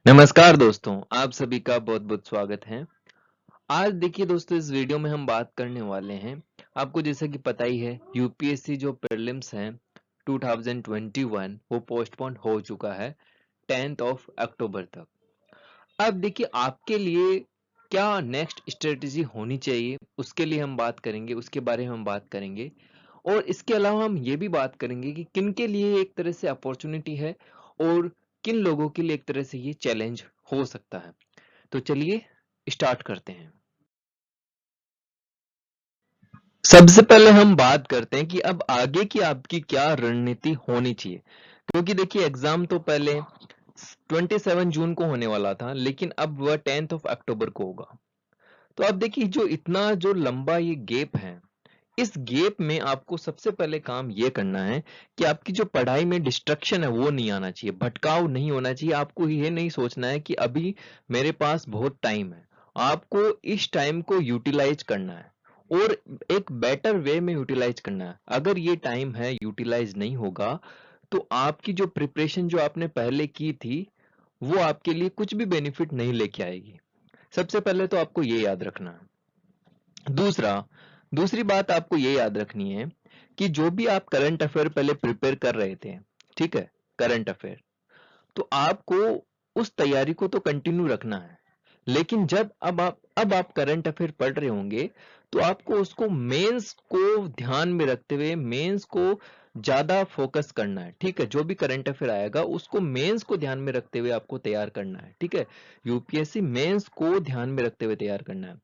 नमस्कार दोस्तों, आप सभी का बहुत-बहुत स्वागत है। आज देखिए दोस्तों इस वीडियो में हम बात करने वाले हैं, आपको जैसा कि पता ही है यूपीएससी जो प्रीलिम्स हैं 2021 वो पोस्टपोन हो चुका है 10th ऑफ अक्टूबर तक। अब देखिए आपके लिए क्या नेक्स्ट स्ट्रेटजी होनी चाहिए, उसके लिए हम बात करेंगे, उसके बारे में हम बात करेंगे और इसके अलावा हम ये भी बात करेंगे कि किन के लिए एक तरह से अपॉर्चुनिटी है और किन लोगों के लिए एक तरह से ये चैलेंज हो सकता है। तो चलिए स्टार्ट करते हैं। सबसे पहले हम बात करते हैं कि अब आगे की आपकी क्या रणनीति होनी चाहिए, क्योंकि देखिए एग्जाम तो पहले 27 जून को होने वाला था, लेकिन अब वह 10th ऑफ अक्टूबर को होगा। तो अब देखिए जो इतना जो लंबा ये गैप है, इस गैप में आपको सबसे पहले काम ये करना है कि आपकी जो पढ़ाई में डिस्ट्रक्शन है वो नहीं आना चाहिए, भटकाव नहीं होना चाहिए। आपको ये नहीं सोचना है कि अभी मेरे पास बहुत टाइम है। आपको इस टाइम को यूटिलाइज करना है और एक बेटर वे में यूटिलाइज करना है। अगर ये टाइम है यूटिलाइज नहीं होगा तो आपकी जो प्रिपरेशन जो आपने पहले की थी वो आपके लिए कुछ भी बेनिफिट नहीं लेके आएगी। सबसे पहले तो आपको ये याद रखना है। दूसरा दूसरी बात आपको ये याद रखनी है कि जो भी आप करंट अफेयर पहले प्रिपेयर कर रहे थे, ठीक है, करंट अफेयर, तो आपको उस तैयारी को तो कंटिन्यू रखना है। लेकिन जब अब आप करंट अफेयर पढ़ रहे होंगे तो आपको उसको मेंस को ध्यान में रखते हुए मेंस को ज्यादा फोकस करना है। ठीक है, जो भी करंट अफेयर आएगा उसको मेंस को ध्यान में रखते हुए आपको तैयार करना है। ठीक है, यूपीएससी मेंस को ध्यान में रखते हुए तैयार करना है।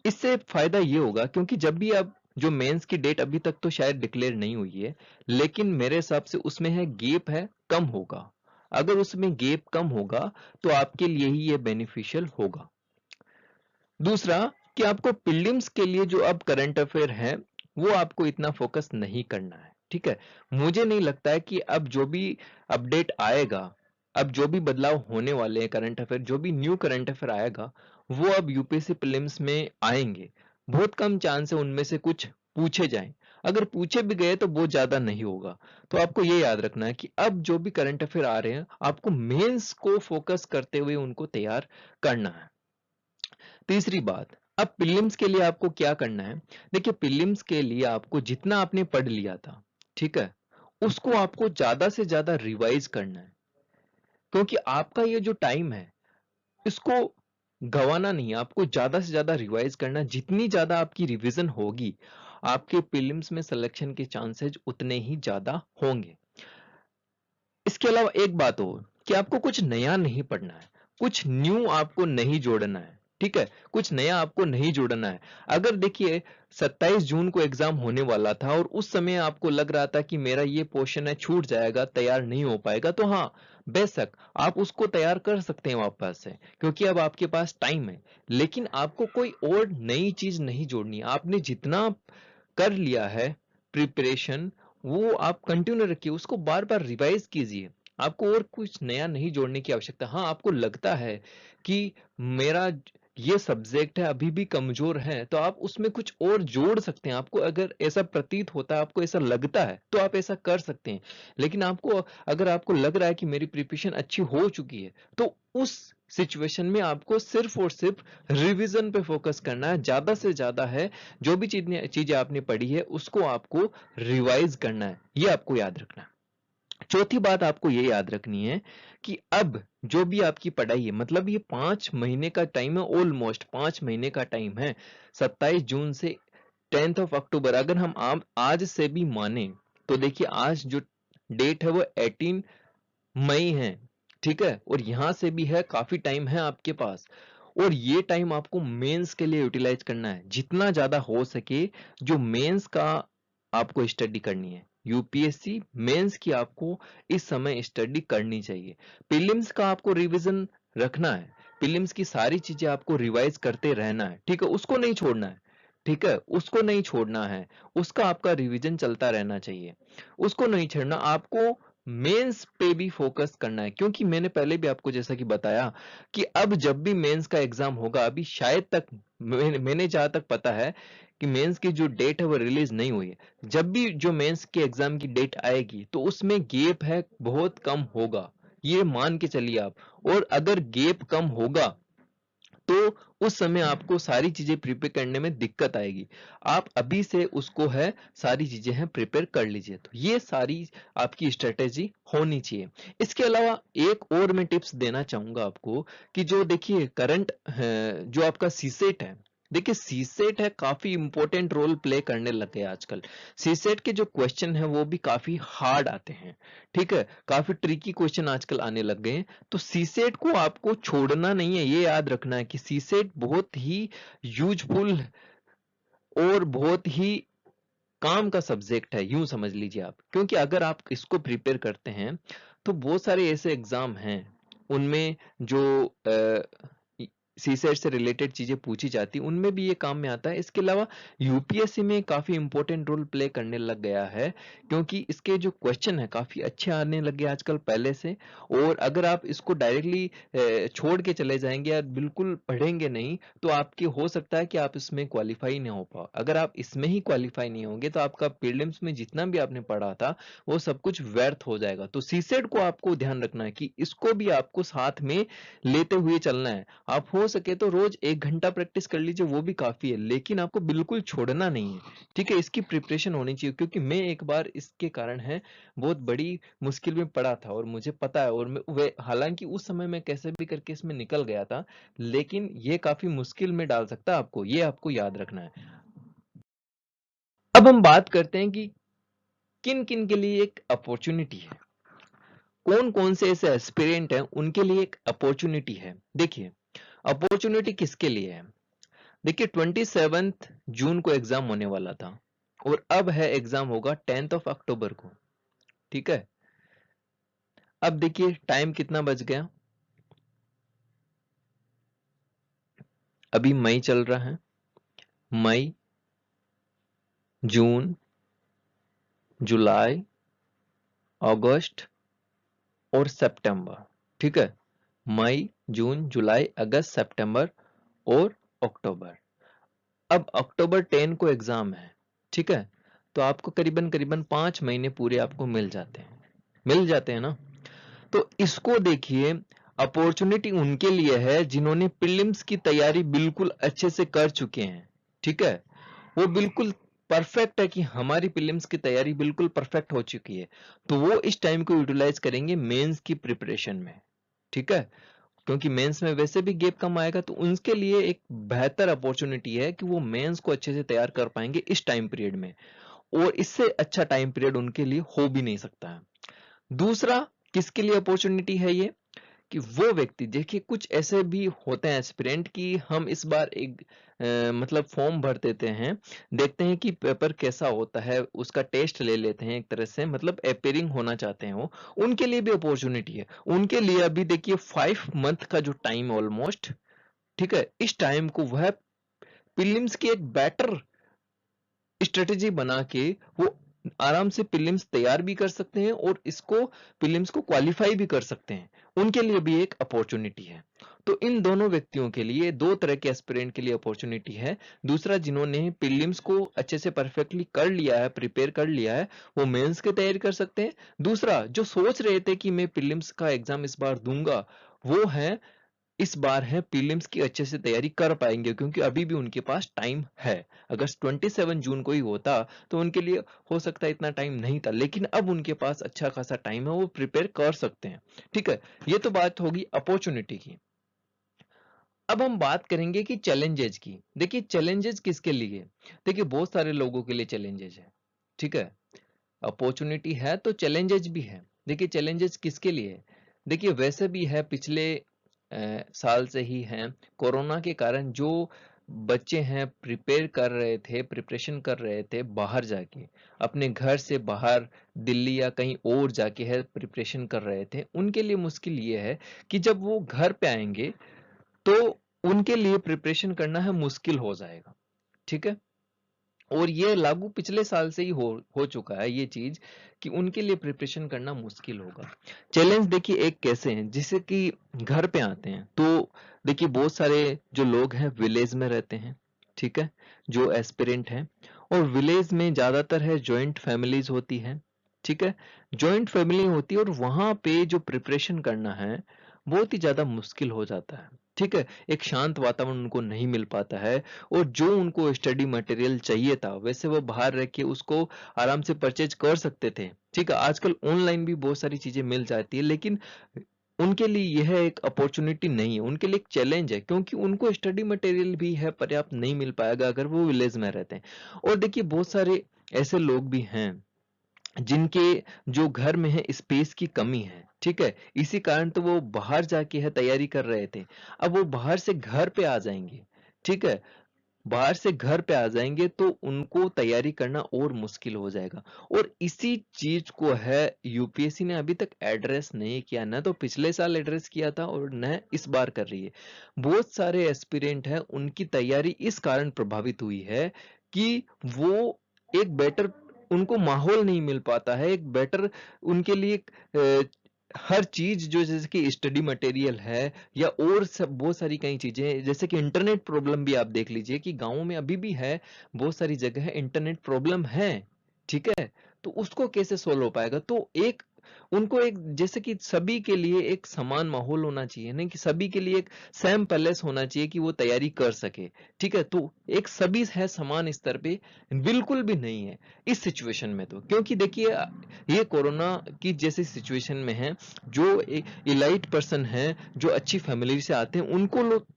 इससे फायदा ये होगा क्योंकि जब भी अब जो मेंस की डेट अभी तक तो शायद डिक्लेयर नहीं हुई है, लेकिन मेरे हिसाब से उसमें है गैप है कम होगा। अगर उसमें गैप कम होगा तो आपके लिए ही ये बेनिफिशियल होगा। दूसरा कि आपको प्रीलिम्स के लिए जो अब करंट अफेयर है वो आपको इतना फोकस नहीं करना है। ठीक है, मुझे नहीं लगता है कि अब जो भी अपडेट आएगा, अब जो भी बदलाव होने वाले हैं करंट अफेयर, जो भी न्यू करंट अफेयर आएगा वो अब यूपीएससी प्रीलिम्स में आएंगे। बहुत कम चांस है उनमें से कुछ पूछे जाएं। अगर पूछे भी गए तो बहुत ज्यादा नहीं होगा। तो आपको ये याद रखना है कि अब जो भी करंट अफेयर आ रहे हैं आपको मेंस को फोकस करते हुए उनको तैयार करना है। तीसरी बात, अब प्रीलिम्स के लिए आपको क्या करना है। देखिए प्रीलिम्स के लिए आपको जितना आपने पढ़ लिया था, ठीक है, उसको आपको ज्यादा से ज्यादा रिवाइज करना है। क्योंकि आपका ये जो टाइम है इसको गंवाना नहीं है। आपको ज्यादा से ज्यादा रिवाइज करना है। जितनी ज्यादा आपकी रिवीजन होगी आपके प्रीलिम्स में सिलेक्शन के चांसेस उतने ही ज्यादा होंगे। इसके अलावा एक बात और कि आपको कुछ नया नहीं पढ़ना है, कुछ न्यू आपको नहीं जोड़ना है। ठीक है, कुछ नया आपको नहीं जोड़ना है। अगर देखिए 27 जून को एग्जाम होने वाला था और उस समय आपको लग रहा था कि मेरा ये पोर्शन है छूट जाएगा, तैयार नहीं हो पाएगा, तो हाँ, बेशक आप उसको तैयार कर सकते हैं वापस से, क्योंकि अब आपके पास टाइम है। लेकिन आपको कोई और नई चीज नहीं जोड़नी है। आपने जितना कर लिया है प्रिपरेशन वो आप कंटिन्यू रखिए, उसको बार बार रिवाइज कीजिए। आपको और कुछ नया नहीं जोड़ने की आवश्यकता। हाँ, आपको लगता है कि मेरा ये सब्जेक्ट है अभी भी कमजोर है तो आप उसमें कुछ और जोड़ सकते हैं। आपको अगर ऐसा प्रतीत होता है, आपको ऐसा लगता है तो आप ऐसा कर सकते हैं। लेकिन आपको अगर आपको लग रहा है कि मेरी प्रिपरेशन अच्छी हो चुकी है तो उस सिचुएशन में आपको सिर्फ और सिर्फ रिवीजन पे फोकस करना है। ज्यादा से ज्यादा है जो भी चीजें आपने पढ़ी है उसको आपको रिवाइज करना है, ये आपको याद रखना है। चौथी बात आपको ये याद रखनी है कि अब जो भी आपकी पढ़ाई है, मतलब ये 5 महीने का टाइम है, ऑलमोस्ट 5 महीने का टाइम है। 27 जून से 10th ऑफ अक्टूबर, अगर हम आज से भी माने तो देखिए आज जो डेट है वो 18 मई है। ठीक है, और यहां से भी है काफी टाइम है आपके पास। और ये टाइम आपको मेंस के लिए यूटिलाइज करना है जितना ज्यादा हो सके। जो मेंस का आपको स्टडी करनी है, यूपीएससी मेंस की आपको इस समय स्टडी करनी चाहिए। प्रीलिम्स का आपको रिवीजन रखना है। प्रीलिम्स की सारी चीजें आपको रिवाइज करते रहना है। ठीक है, उसको नहीं छोड़ना है। ठीक है, उसको नहीं छोड़ना है। उसका आपका रिवीजन चलता रहना चाहिए। उसको नहीं छोड़ना आपको। मेंस पे भी फोकस करना है, क्योंकि मैंने पहले भी आपको जैसा कि बताया कि अब जब भी मेंस का एग्जाम होगा, अभी शायद तक मैंने जहां तक पता है कि मेंस की जो डेट है वो रिलीज नहीं हुई है। जब भी जो मेंस के एग्जाम की डेट आएगी तो उसमें गैप है बहुत कम होगा। ये मान के चलिए आप। और अगर गैप कम होगा तो उस समय आपको सारी चीजें प्रिपेयर करने में दिक्कत आएगी। आप अभी से उसको है सारी चीजें हैं प्रिपेयर कर लीजिए। तो ये सारी आपकी स्ट्रेटेजी होनी चाहिए। इसके अलावा एक और मैं टिप्स देना चाहूंगा आपको कि जो देखिए करंट जो आपका सीसेट है, देखिए सीसेट है काफी इंपॉर्टेंट रोल प्ले करने लग गया आजकल। सीसेट के जो क्वेश्चन है वो भी काफी हार्ड आते हैं, ठीक है, काफी ट्रिकी क्वेश्चन आजकल आने लग गए हैं। तो सीसेट को आपको छोड़ना नहीं है, ये याद रखना है कि सीसेट बहुत ही यूजफुल और बहुत ही काम का सब्जेक्ट है, यूं समझ लीजिए आप। क्योंकि अगर आप इसको प्रिपेयर करते हैं तो बहुत सारे ऐसे एग्जाम हैं उनमें जो सीसेट से रिलेटेड चीजें पूछी जाती, उनमें भी ये काम में आता है। इसके अलावा यूपीएससी में काफी इंपॉर्टेंट रोल प्ले करने लग गया है, क्योंकि इसके जो क्वेश्चन है काफी अच्छे आने लगे आजकल पहले से। और अगर आप इसको डायरेक्टली छोड़ के चले जाएंगे या बिल्कुल पढ़ेंगे नहीं, तो आपके हो सकता है कि आप इसमें क्वालिफाई नहीं हो पाओ। अगर आप इसमें ही क्वालिफाई नहीं होंगे तो आपका प्रीलिम्स में जितना भी आपने पढ़ा था वो सब कुछ व्यर्थ हो जाएगा। तो सीसेट को आपको ध्यान रखना है कि इसको भी आपको साथ में लेते हुए चलना है। आप हो सके तो रोज 1 घंटा प्रैक्टिस कर लीजिए, वो भी काफी है, लेकिन आपको बिल्कुल छोड़ना नहीं है, ठीक है। इसकी प्रिपरेशन होनी चाहिए, क्योंकि मैं एक बार इसके कारण है बहुत बड़ी मुश्किल में पड़ा था और मुझे पता है। और वे हालांकि उस समय मैं कैसे भी करके इसमें निकल गया था, लेकिन ये काफी मुश्किल में डाल सकता है आपको, ये आपको याद रखना है। अब हम बात करते हैं कि किन किन के लिए एक अपॉर्चुनिटी है, कौन कौन से ऐसे एस्पिरेंट हैं उनके लिए एक अपॉर्चुनिटी है। देखिए अपॉर्चुनिटी किसके लिए है, देखिए 27 जून को एग्जाम होने वाला था और अब है एग्जाम होगा 10 अक्टूबर को, ठीक है। अब देखिए टाइम कितना बच गया, अभी मई चल रहा है, मई, जून, जुलाई, अगस्त और सितंबर, ठीक है। मई, जून, जुलाई, अगस्त, सितंबर और अक्टूबर। अब अक्टूबर 10 को एग्जाम है, ठीक है। तो आपको करीबन करीबन 5 महीने पूरे आपको मिल जाते हैं ना। तो इसको देखिए, अपॉर्चुनिटी उनके लिए है जिन्होंने प्रीलिम्स की तैयारी बिल्कुल अच्छे से कर चुके हैं, ठीक है। वो बिल्कुल परफेक्ट है कि हमारी प्रीलिम्स की तैयारी बिल्कुल परफेक्ट हो चुकी है, तो वो इस टाइम को यूटिलाइज करेंगे मेंस की प्रिपरेशन में, ठीक है। क्योंकि मेंस में वैसे भी गैप कम आएगा, तो उनके लिए एक बेहतर अपॉर्चुनिटी है कि वो मेंस को अच्छे से तैयार कर पाएंगे इस टाइम पीरियड में। और इससे अच्छा टाइम पीरियड उनके लिए हो भी नहीं सकता है। दूसरा किसके लिए अपॉर्चुनिटी है ये, कि वो व्यक्ति, देखिए कुछ ऐसे भी होते हैं एस्पिरेंट कि हम इस बार एक मतलब फॉर्म भर देते हैं, देखते हैं कि पेपर कैसा होता है, उसका टेस्ट ले लेते हैं, एक तरह से मतलब अपेयरिंग होना चाहते हैं वो, उनके लिए भी अपॉर्चुनिटी है। उनके लिए अभी देखिए 5 मंथ का जो टाइम ऑलमोस्ट, ठीक है, इस टाइम को वह प्रीलिम्स की एक बेटर स्ट्रेटेजी बना के वो आराम से प्रीलिम्स तैयार भी कर सकते हैं और इसको प्रीलिम्स को क्वालिफाई भी कर सकते हैं। उनके लिए भी एक अपॉर्चुनिटी है। तो इन दोनों व्यक्तियों के लिए, दो तरह के एस्पिरेंट के लिए अपॉर्चुनिटी है। दूसरा, जिन्होंने प्रीलिम्स को अच्छे से परफेक्टली कर लिया है, प्रिपेयर कर लिया है, वो मेंस की तैयारी कर सकते हैं। दूसरा, जो सोच रहे थे कि मैं प्रीलिम्स का एग्जाम इस बार दूंगा, वो है इस बार है प्रीलिम्स की अच्छे से तैयारी कर पाएंगे, क्योंकि अभी भी उनके पास टाइम है। अगर 27 जून को ही होता तो उनके लिए हो सकता है इतना टाइम नहीं था, लेकिन अब उनके पास अच्छा खासा टाइम है, वो प्रिपेयर कर सकते हैं, ठीक है। ये तो बात होगी अपॉर्चुनिटी की। अब हम बात करेंगे कि चैलेंजेस की। देखिए चैलेंजेस किसके लिए, देखिए बहुत सारे लोगों के लिए चैलेंजेस है, ठीक है। अपॉर्चुनिटी है तो चैलेंजेस भी है। देखिए चैलेंजेस किसके लिए है, देखिए वैसे भी है, पिछले साल से ही हैं। कोरोना के कारण जो बच्चे हैं प्रिपेयर कर रहे थे, प्रिपरेशन कर रहे थे बाहर जाके, अपने घर से बाहर दिल्ली या कहीं और जाके है प्रिपरेशन कर रहे थे, उनके लिए मुश्किल ये है कि जब वो घर पे आएंगे तो उनके लिए प्रिपरेशन करना है मुश्किल हो जाएगा, ठीक है। और ये लागू पिछले साल से ही हो चुका है ये चीज, कि उनके लिए प्रिपरेशन करना मुश्किल होगा। चैलेंज देखिए एक कैसे हैं, जैसे कि घर पे आते हैं तो देखिए बहुत सारे जो लोग हैं विलेज में रहते हैं, ठीक है, जो एस्पिरेंट हैं। और विलेज में ज्यादातर है जॉइंट फैमिलीज होती है, ठीक है, जॉइंट फैमिली होती है और वहां पे जो प्रिपरेशन करना है बहुत ही ज्यादा मुश्किल हो जाता है। ठीक है, एक शांत वातावरण उनको नहीं मिल पाता है और जो उनको स्टडी मटेरियल चाहिए था वैसे वो बाहर रह के उसको आराम से परचेज कर सकते थे। ठीक है, आजकल ऑनलाइन भी बहुत सारी चीजें मिल जाती है, लेकिन उनके लिए यह एक अपॉर्चुनिटी नहीं है, उनके लिए एक चैलेंज है, क्योंकि उनको स्टडी मटेरियल भी है पर्याप्त नहीं मिल पाएगा अगर वो विलेज में रहते हैं। और देखिए बहुत सारे ऐसे लोग भी हैं जिनके जो घर में है स्पेस की कमी है। ठीक है, इसी कारण तो वो बाहर जाके है तैयारी कर रहे थे, अब वो बाहर से घर पे आ जाएंगे। ठीक है, बाहर से घर पे आ जाएंगे तो उनको तैयारी करना और मुश्किल हो जाएगा। और इसी चीज को है यूपीएससी ने अभी तक एड्रेस नहीं किया, न तो पिछले साल एड्रेस किया था और न इस बार कर रही है। बहुत सारे एस्पिरेंट हैं, उनकी तैयारी इस कारण प्रभावित हुई है कि वो एक बेटर उनको माहौल नहीं मिल पाता है, एक बेटर उनके लिए हर चीज जो जैसे कि स्टडी मटेरियल है या और सब बहुत सारी कई चीजें, जैसे कि इंटरनेट प्रॉब्लम भी आप देख लीजिए कि गांवों में अभी भी है, बहुत सारी जगह है इंटरनेट प्रॉब्लम है। ठीक है, तो उसको कैसे सोल्व हो पाएगा? तो एक उनको एक जैसे कि सभी के लिए एक समान माहौल होना चाहिए, नहीं कि सभी के लिए एक सेम पैलेस होना चाहिए कि वो तैयारी कर सके। ठीक है, तो एक सभी है समान स्तर पे, बिल्कुल भी नहीं है इस सिचुएशन में। तो क्योंकि देखिए ये कोरोना की जैसी सिचुएशन में है, जो इलाइट पर्सन है जो अच्छी फैमिली से आते हैं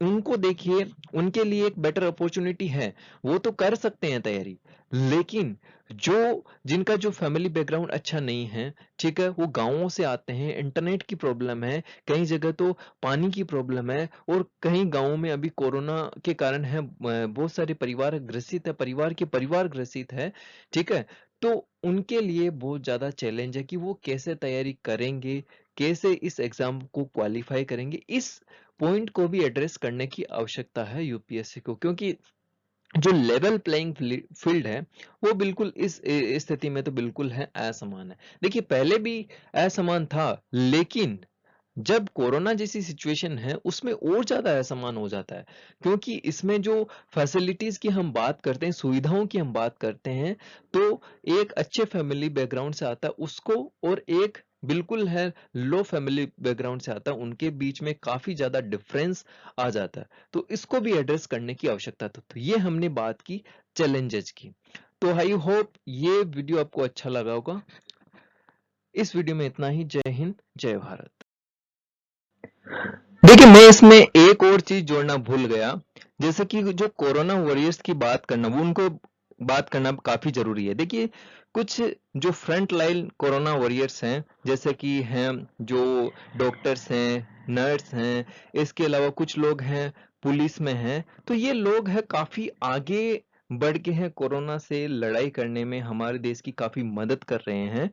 उनको देखिए, उनके लिए एक बेटर अपॉर्चुनिटी है, वो तो कर सकते हैं तैयारी। लेकिन जो जिनका जो फैमिली बैकग्राउंड अच्छा नहीं है, ठीक है, वो गांवों से आते हैं, इंटरनेट की प्रॉब्लम है, कई जगह तो पानी की प्रॉब्लम है, और कई गांवों में अभी कोरोना के कारण है बहुत सारे परिवार ग्रसित है, परिवार ग्रसित है। ठीक है, तो उनके लिए बहुत ज्यादा चैलेंज है कि वो कैसे तैयारी करेंगे, कैसे इस एग्जाम को क्वालिफाई करेंगे। इस पॉइंट को भी एड्रेस करने की आवश्यकता है यूपीएससी को, क्योंकि जो लेवल प्लेइंग फील्ड है वो बिल्कुल इस स्थिति में तो बिल्कुल है असमान है। देखिए पहले भी असमान था, लेकिन जब कोरोना जैसी सिचुएशन है उसमें और ज्यादा असमान हो जाता है, क्योंकि इसमें जो फैसिलिटीज की हम बात करते हैं, सुविधाओं की हम बात करते हैं, तो एक अच्छे फैमिली बैकग्राउंड से आता है उसको, और एक बिल्कुल है लो फैमिली बैकग्राउंड से आता है, उनके बीच में काफी ज्यादा डिफरेंस आ जाता है। तो इसको भी एड्रेस करने की आवश्यकता था। तो ये हमने बात की चैलेंजेस की। तो आई होप ये वीडियो आपको अच्छा लगा होगा। इस वीडियो में इतना ही। जय हिंद, जय भारत। देखिए मैं इसमें एक और चीज जोड़ना भूल गया, जैसे कि जो कोरोना वॉरियर्स की बात करना, वो उनको बात करना काफी जरूरी है। देखिए कुछ जो फ्रंट लाइन कोरोना वॉरियर्स हैं, जैसे कि हैं जो डॉक्टर्स हैं, नर्स हैं, इसके अलावा कुछ लोग हैं पुलिस में हैं, तो ये लोग हैं काफी आगे बढ़ के हैं, कोरोना से लड़ाई करने में हमारे देश की काफी मदद कर रहे हैं।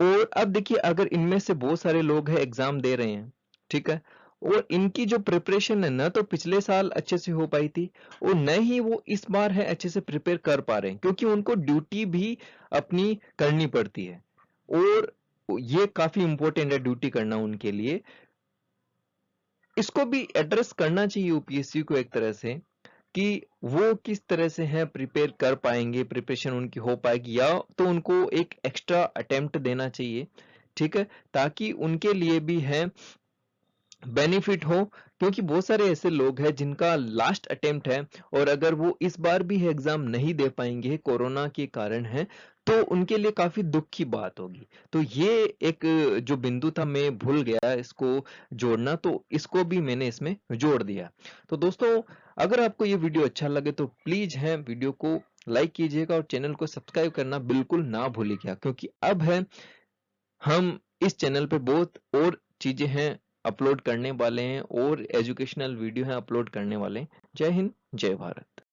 और अब देखिए अगर इनमें से बहुत सारे लोग हैं एग्जाम दे रहे हैं, ठीक है, और इनकी जो प्रिपरेशन है ना तो पिछले साल अच्छे से हो पाई थी, और न ही वो इस बार है अच्छे से प्रिपेयर कर पा रहे हैं, क्योंकि उनको ड्यूटी भी अपनी करनी पड़ती है, और ये काफी इंपॉर्टेंट है ड्यूटी करना उनके लिए। इसको भी एड्रेस करना चाहिए यूपीएससी को एक तरह से, कि वो किस तरह से हैं प्रिपेयर कर पाएंगे, प्रिपरेशन उनकी हो पाएगी, या तो उनको एक एक्स्ट्रा अटेम्प्ट देना चाहिए। ठीक है, ताकि उनके लिए भी है बेनिफिट हो, क्योंकि बहुत सारे ऐसे लोग हैं जिनका लास्ट अटेम्प्ट है, और अगर वो इस बार भी एग्जाम नहीं दे पाएंगे कोरोना के कारण है, तो उनके लिए काफी दुख की बात होगी। तो ये एक जो बिंदु था मैं भूल गया इसको जोड़ना, तो इसको भी मैंने इसमें जोड़ दिया। तो दोस्तों अगर आपको ये वीडियो अच्छा लगे तो प्लीज है वीडियो को लाइक कीजिएगा और चैनल को सब्सक्राइब करना बिल्कुल ना भूलिएगा, क्योंकि अब है हम इस चैनल पे बहुत और चीजें हैं अपलोड करने वाले हैं, और एजुकेशनल वीडियो हैं अपलोड करने वाले हैं। जय हिंद, जय भारत।